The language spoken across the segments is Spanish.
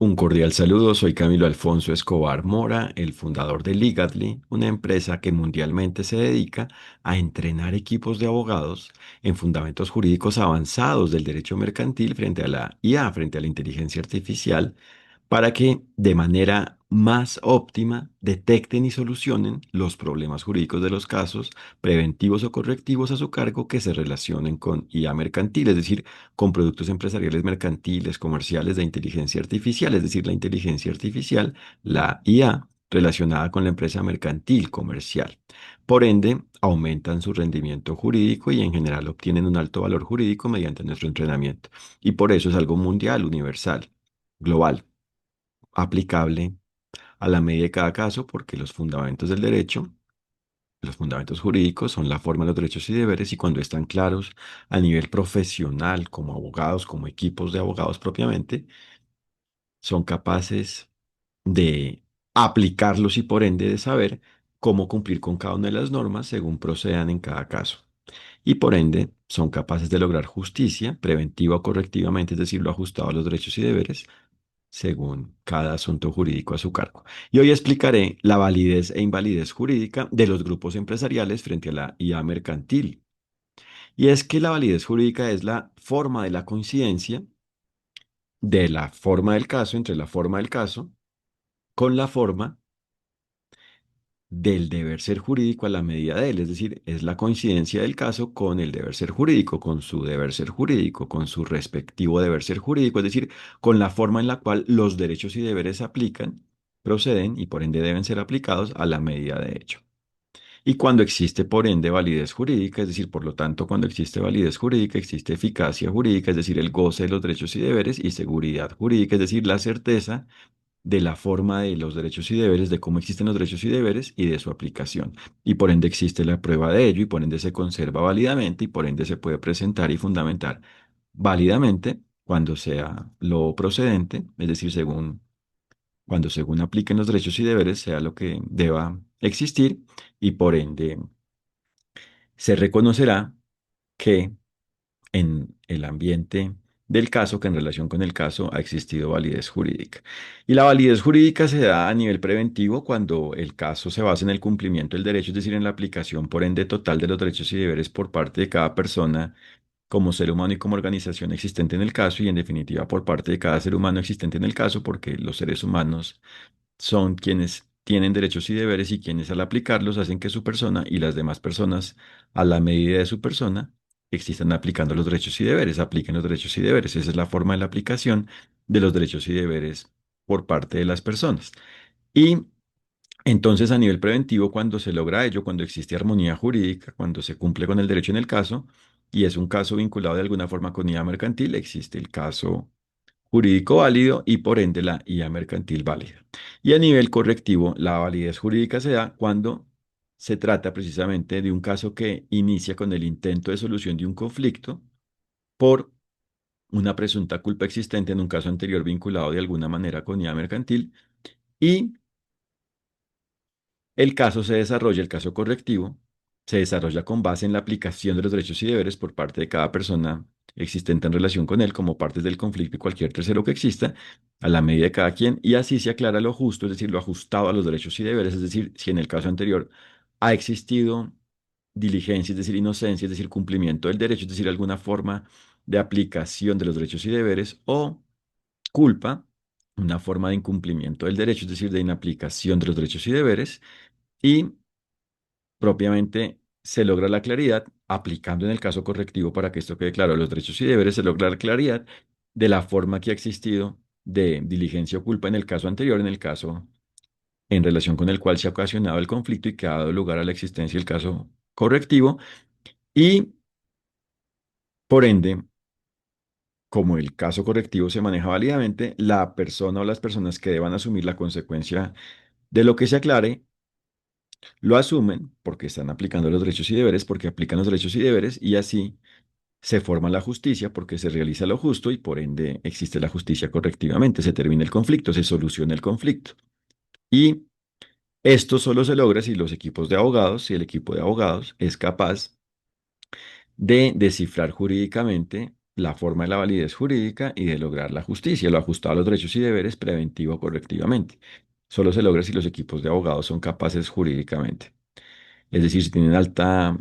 Un cordial saludo, soy Camilo Alfonso Escobar Mora, el fundador de Legadly, una empresa que mundialmente se dedica a entrenar equipos de abogados en fundamentos jurídicos avanzados del derecho mercantil frente a la IA, frente a la inteligencia artificial, para que de manera más óptima detecten y solucionen los problemas jurídicos de los casos preventivos o correctivos a su cargo que se relacionen con IA mercantil, es decir, con productos empresariales mercantiles, comerciales de inteligencia artificial, es decir, la inteligencia artificial, la IA, relacionada con la empresa mercantil comercial. Por ende, aumentan su rendimiento jurídico y en general obtienen un alto valor jurídico mediante nuestro entrenamiento. Y por eso es algo mundial, universal, global, aplicable a la medida de cada caso, porque los fundamentos del derecho, los fundamentos jurídicos son la forma de los derechos y deberes y cuando están claros a nivel profesional, como abogados, como equipos de abogados propiamente, son capaces de aplicarlos y por ende de saber cómo cumplir con cada una de las normas según procedan en cada caso. Y por ende son capaces de lograr justicia preventiva o correctivamente, es decir, lo ajustado a los derechos y deberes según cada asunto jurídico a su cargo. Y hoy explicaré la validez e invalidez jurídica de los grupos empresariales frente a la IA mercantil. Y es que la validez jurídica es la forma de la coincidencia de la forma del caso, entre la forma del caso, con la forma del deber ser jurídico a la medida de él, es decir, es la coincidencia del caso con el deber ser jurídico, con su deber ser jurídico, con su respectivo deber ser jurídico, es decir, con la forma en la cual los derechos y deberes se aplican, proceden y por ende deben ser aplicados a la medida de hecho. Y cuando existe por ende validez jurídica, es decir, por lo tanto, cuando existe validez jurídica, existe eficacia jurídica, es decir, el goce de los derechos y deberes, y seguridad jurídica, es decir, la certeza de la forma de los derechos y deberes, de cómo existen los derechos y deberes y de su aplicación. Y por ende existe la prueba de ello y por ende se conserva válidamente y por ende se puede presentar y fundamentar válidamente cuando sea lo procedente, es decir, cuando según apliquen los derechos y deberes sea lo que deba existir y por ende se reconocerá que en el ambiente del caso, que en relación con el caso ha existido validez jurídica. Y la validez jurídica se da a nivel preventivo cuando el caso se basa en el cumplimiento del derecho, es decir, en la aplicación por ende total de los derechos y deberes por parte de cada persona como ser humano y como organización existente en el caso y en definitiva por parte de cada ser humano existente en el caso, porque los seres humanos son quienes tienen derechos y deberes y quienes al aplicarlos hacen que su persona y las demás personas, a la medida de su persona, existan aplicando los derechos y deberes, apliquen los derechos y deberes. Esa es la forma de la aplicación de los derechos y deberes por parte de las personas. Y entonces, a nivel preventivo, cuando se logra ello, cuando existe armonía jurídica, cuando se cumple con el derecho en el caso, y es un caso vinculado de alguna forma con IA mercantil, existe el caso jurídico válido y por ende la IA mercantil válida. Y a nivel correctivo, la validez jurídica se da cuando se trata precisamente de un caso que inicia con el intento de solución de un conflicto por una presunta culpa existente en un caso anterior vinculado de alguna manera con IA mercantil y el caso se desarrolla, el caso correctivo, se desarrolla con base en la aplicación de los derechos y deberes por parte de cada persona existente en relación con él como partes del conflicto y cualquier tercero que exista, a la medida de cada quien, y así se aclara lo justo, es decir, lo ajustado a los derechos y deberes, es decir, si en el caso anterior ha existido diligencia, es decir, inocencia, es decir, cumplimiento del derecho, es decir, alguna forma de aplicación de los derechos y deberes, o culpa, una forma de incumplimiento del derecho, es decir, de inaplicación de los derechos y deberes, y propiamente se logra la claridad aplicando en el caso correctivo para que esto quede claro. Los derechos y deberes se logra la claridad de la forma que ha existido de diligencia o culpa en el caso anterior, en el caso en relación con el cual se ha ocasionado el conflicto y que ha dado lugar a la existencia del caso correctivo. Y por ende, como el caso correctivo se maneja válidamente, la persona o las personas que deban asumir la consecuencia de lo que se aclare lo asumen porque están aplicando los derechos y deberes, porque aplican los derechos y deberes y así se forma la justicia porque se realiza lo justo y por ende existe la justicia correctivamente, se termina el conflicto, se soluciona el conflicto. Y esto solo se logra si los equipos de abogados, si el equipo de abogados es capaz de descifrar jurídicamente la forma de la validez jurídica y de lograr la justicia, lo ajustado a los derechos y deberes preventivo o correctivamente. Solo se logra si los equipos de abogados son capaces jurídicamente. Es decir, si tienen alta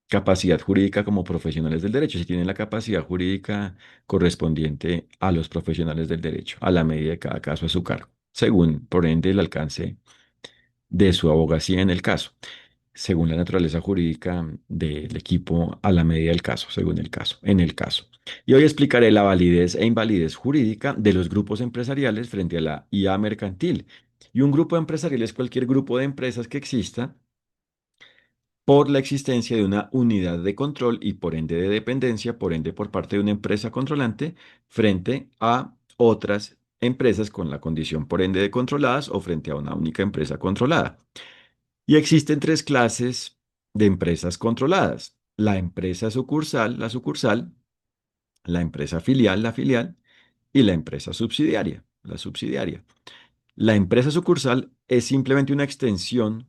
capacidad jurídica como profesionales del derecho, si tienen la capacidad jurídica correspondiente a los profesionales del derecho, a la medida de cada caso a su cargo, según, por ende, el alcance de su abogacía en el caso, según la naturaleza jurídica del equipo, a la medida del caso, según el caso, en el caso. Y hoy explicaré la validez e invalidez jurídica de los grupos empresariales frente a la IA mercantil. Y un grupo empresarial es cualquier grupo de empresas que exista por la existencia de una unidad de control y por ende de dependencia, por ende por parte de una empresa controlante frente a otras empresas con la condición por ende de controladas o frente a una única empresa controlada. Y existen tres clases de empresas controladas: la empresa sucursal, la sucursal, la empresa filial, la filial, y la empresa subsidiaria, la subsidiaria. La empresa sucursal es simplemente una extensión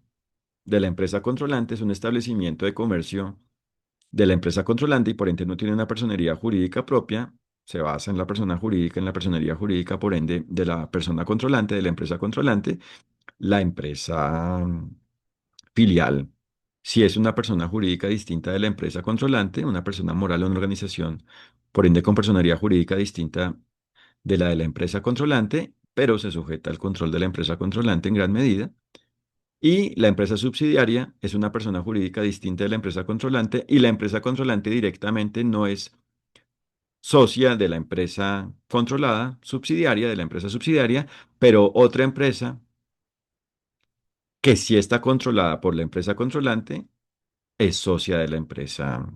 de la empresa controlante, es un establecimiento de comercio de la empresa controlante y por ende no tiene una personería jurídica propia, se basa en la persona jurídica, en la personería jurídica, por ende, de la persona controlante, de la empresa controlante. La empresa filial, si es una persona jurídica distinta de la empresa controlante, una persona moral o una organización, por ende con personería jurídica distinta de la empresa controlante, pero se sujeta al control de la empresa controlante en gran medida. Y la empresa subsidiaria es una persona jurídica distinta de la empresa controlante y la empresa controlante directamente no es socia de la empresa controlada, subsidiaria de la empresa subsidiaria, pero otra empresa que sí está controlada por la empresa controlante es socia de la empresa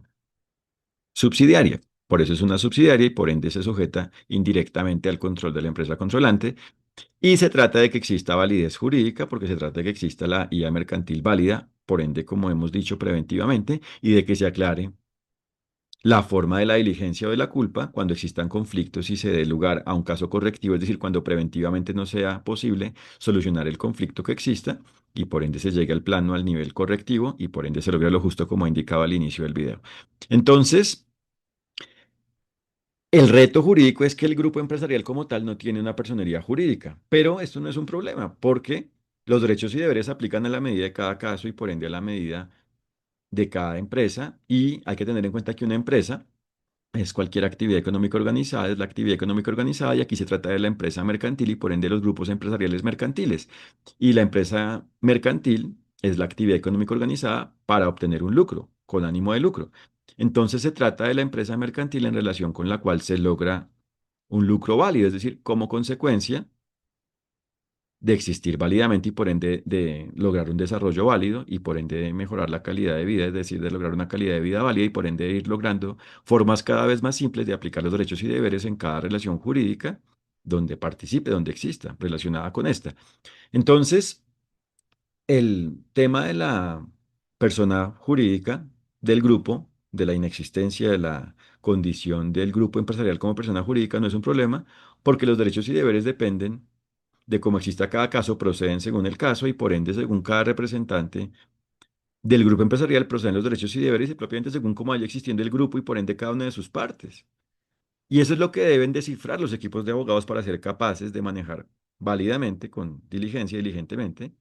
subsidiaria. Por eso es una subsidiaria y por ende se sujeta indirectamente al control de la empresa controlante. Y se trata de que exista validez jurídica, porque se trata de que exista la IA mercantil válida, por ende, como hemos dicho preventivamente, y de que se aclare la forma de la diligencia o de la culpa cuando existan conflictos y se dé lugar a un caso correctivo, es decir, cuando preventivamente no sea posible solucionar el conflicto que exista y por ende se llegue al plano, al nivel correctivo y por ende se logra lo justo como indicaba al inicio del video. Entonces, el reto jurídico es que el grupo empresarial como tal no tiene una personería jurídica, pero esto no es un problema porque los derechos y deberes se aplican a la medida de cada caso y por ende a la medida de cada empresa y hay que tener en cuenta que una empresa es cualquier actividad económica organizada, es la actividad económica organizada y aquí se trata de la empresa mercantil y por ende los grupos empresariales mercantiles. Y la empresa mercantil es la actividad económica organizada para obtener un lucro, con ánimo de lucro. Entonces se trata de la empresa mercantil en relación con la cual se logra un lucro válido, es decir, como consecuencia de existir válidamente y por ende de lograr un desarrollo válido y por ende de mejorar la calidad de vida, es decir, de lograr una calidad de vida válida y por ende de ir logrando formas cada vez más simples de aplicar los derechos y deberes en cada relación jurídica donde participe, donde exista, relacionada con esta. Entonces, el tema de la persona jurídica del grupo, de la inexistencia de la condición del grupo empresarial como persona jurídica no es un problema porque los derechos y deberes dependen de cómo exista cada caso, proceden según el caso y por ende según cada representante del grupo empresarial proceden los derechos y deberes y propiamente según cómo haya existiendo el grupo y por ende cada una de sus partes. Y eso es lo que deben descifrar los equipos de abogados para ser capaces de manejar válidamente, con diligencia, diligentemente,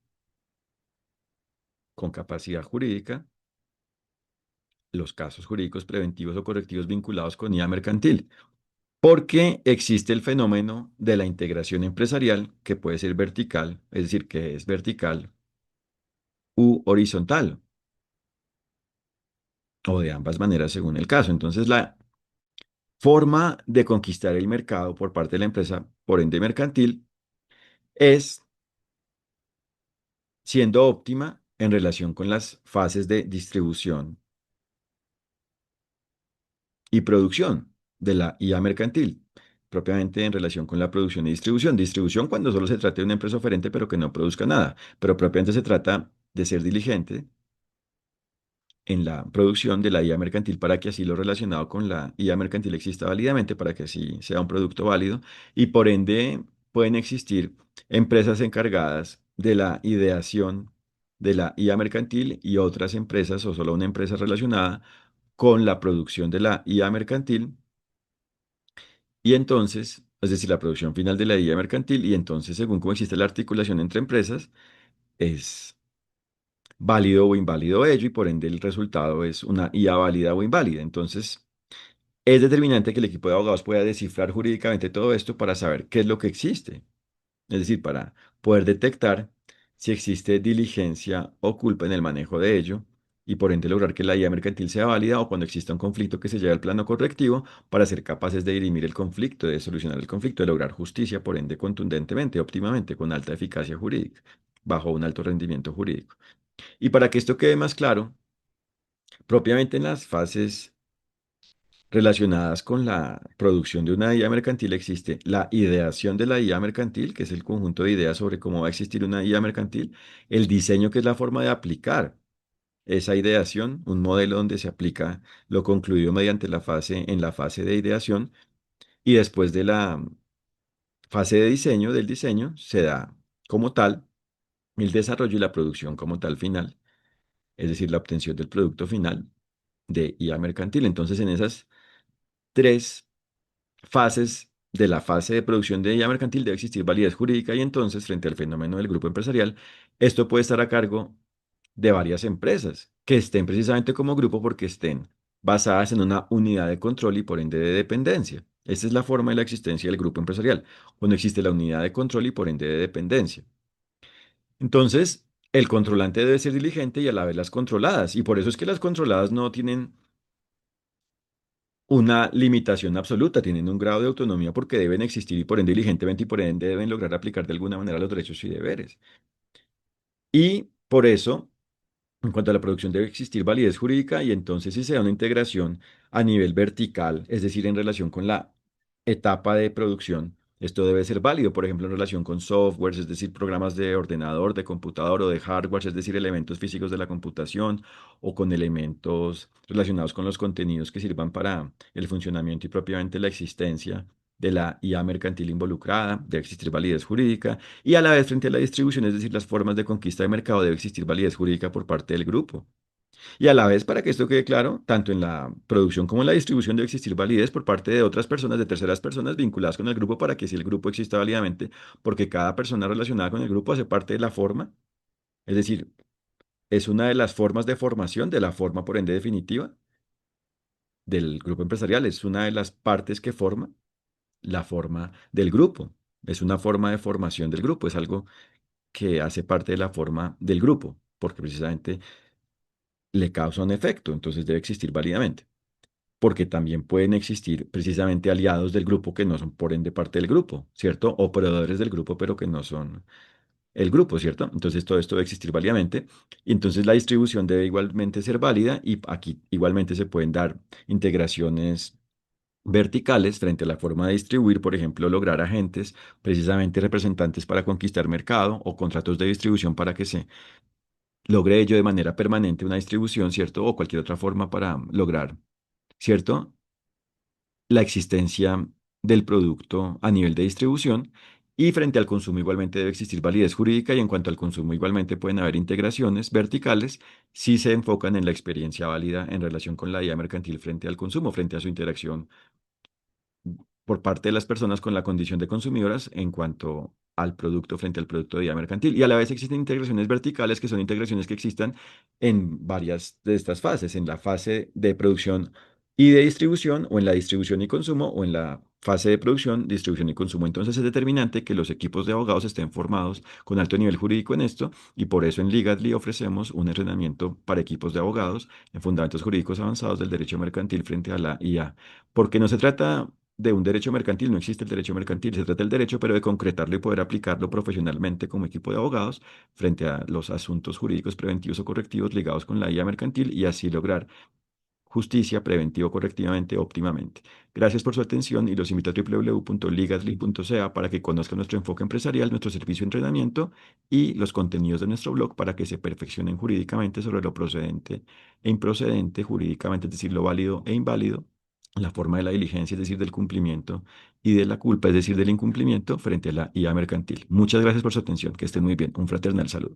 con capacidad jurídica, los casos jurídicos preventivos o correctivos vinculados con IA mercantil. Porque existe el fenómeno de la integración empresarial que puede ser vertical, es decir, que es vertical u horizontal, o de ambas maneras según el caso. Entonces, la forma de conquistar el mercado por parte de la empresa, por ende mercantil, es siendo óptima en relación con las fases de distribución y producción de la IA mercantil, propiamente en relación con la producción y distribución. Distribución cuando solo se trata de una empresa oferente pero que no produzca nada, pero propiamente se trata de ser diligente en la producción de la IA mercantil para que así lo relacionado con la IA mercantil exista válidamente, para que así sea un producto válido y por ende pueden existir empresas encargadas de la ideación de la IA mercantil y otras empresas o solo una empresa relacionada con la producción de la IA mercantil Y entonces, es decir, la producción final de la IA mercantil, y entonces, según cómo existe la articulación entre empresas, es válido o inválido ello, y por ende el resultado es una IA válida o inválida. Entonces, es determinante que el equipo de abogados pueda descifrar jurídicamente todo esto para saber qué es lo que existe. Es decir, para poder detectar si existe diligencia o culpa en el manejo de ello, y por ende lograr que la IA mercantil sea válida, o cuando exista un conflicto que se lleve al plano correctivo para ser capaces de dirimir el conflicto, de solucionar el conflicto, de lograr justicia, por ende contundentemente, óptimamente, con alta eficacia jurídica, bajo un alto rendimiento jurídico. Y para que esto quede más claro, propiamente en las fases relacionadas con la producción de una IA mercantil existe la ideación de la IA mercantil, que es el conjunto de ideas sobre cómo va a existir una IA mercantil; el diseño, que es la forma de aplicar esa ideación, un modelo donde se aplica lo concluido mediante en la fase de ideación; y después de la fase de diseño, del diseño, se da como tal el desarrollo y la producción como tal final, es decir, la obtención del producto final de IA mercantil. Entonces, en esas tres fases de la fase de producción de IA mercantil debe existir validez jurídica, y entonces, frente al fenómeno del grupo empresarial, esto puede estar a cargo de varias empresas que estén precisamente como grupo porque estén basadas en una unidad de control y por ende de dependencia. Esta es la forma de la existencia del grupo empresarial, cuando existe la unidad de control y por ende de dependencia. Entonces, el controlante debe ser diligente y a la vez las controladas, y por eso es que las controladas no tienen una limitación absoluta, tienen un grado de autonomía porque deben existir y por ende diligentemente, y por ende deben lograr aplicar de alguna manera los derechos y deberes. Y por eso, en cuanto a la producción, debe existir validez jurídica, y entonces si se da una integración a nivel vertical, es decir, en relación con la etapa de producción, esto debe ser válido, por ejemplo, en relación con softwares, es decir, programas de ordenador, de computador, o de hardware, es decir, elementos físicos de la computación, o con elementos relacionados con los contenidos que sirvan para el funcionamiento y propiamente la existencia de la IA mercantil involucrada; debe existir validez jurídica. Y a la vez, frente a la distribución, es decir, las formas de conquista de mercado, debe existir validez jurídica por parte del grupo. Y a la vez, para que esto quede claro, tanto en la producción como en la distribución debe existir validez por parte de otras personas, de terceras personas vinculadas con el grupo, para que si el grupo exista válidamente, porque cada persona relacionada con el grupo hace parte de la forma, es decir, es una de las formas de formación de la forma, por ende definitiva, del grupo empresarial; es una de las partes que forma la forma del grupo, es una forma de formación del grupo, es algo que hace parte de la forma del grupo, porque precisamente le causa un efecto, entonces debe existir válidamente. Porque también pueden existir precisamente aliados del grupo que no son por ende parte del grupo, ¿cierto? O proveedores del grupo, pero que no son el grupo, ¿cierto? Entonces todo esto debe existir válidamente, y entonces la distribución debe igualmente ser válida, y aquí igualmente se pueden dar integraciones verticales frente a la forma de distribuir, por ejemplo, lograr agentes, precisamente representantes para conquistar mercado, o contratos de distribución para que se logre ello de manera permanente, una distribución, ¿cierto? O cualquier otra forma para lograr, ¿cierto?, la existencia del producto a nivel de distribución. Y frente al consumo igualmente debe existir validez jurídica, y en cuanto al consumo igualmente pueden haber integraciones verticales si se enfocan en la experiencia válida en relación con la IA mercantil frente al consumo, frente a su interacción por parte de las personas con la condición de consumidoras en cuanto al producto frente al producto de IA mercantil. Y a la vez existen integraciones verticales, que son integraciones que existan en varias de estas fases: en la fase de producción y de distribución, o en la distribución y consumo, o en la fase de producción, distribución y consumo. Entonces es determinante que los equipos de abogados estén formados con alto nivel jurídico en esto, y por eso en Legadly ofrecemos un entrenamiento para equipos de abogados en fundamentos jurídicos avanzados del derecho mercantil frente a la IA. Porque no se trata de un derecho mercantil, no existe el derecho mercantil, se trata del derecho, pero de concretarlo y poder aplicarlo profesionalmente como equipo de abogados frente a los asuntos jurídicos preventivos o correctivos ligados con la IA mercantil, y así lograr justicia preventivo correctivamente, óptimamente. Gracias por su atención, y los invito a www.ligasly.ca para que conozcan nuestro enfoque empresarial, nuestro servicio de entrenamiento y los contenidos de nuestro blog, para que se perfeccionen jurídicamente sobre lo procedente e improcedente jurídicamente, es decir, lo válido e inválido, la forma de la diligencia, es decir, del cumplimiento, y de la culpa, es decir, del incumplimiento, frente a la IA mercantil. Muchas gracias por su atención, que estén muy bien. Un fraternal saludo.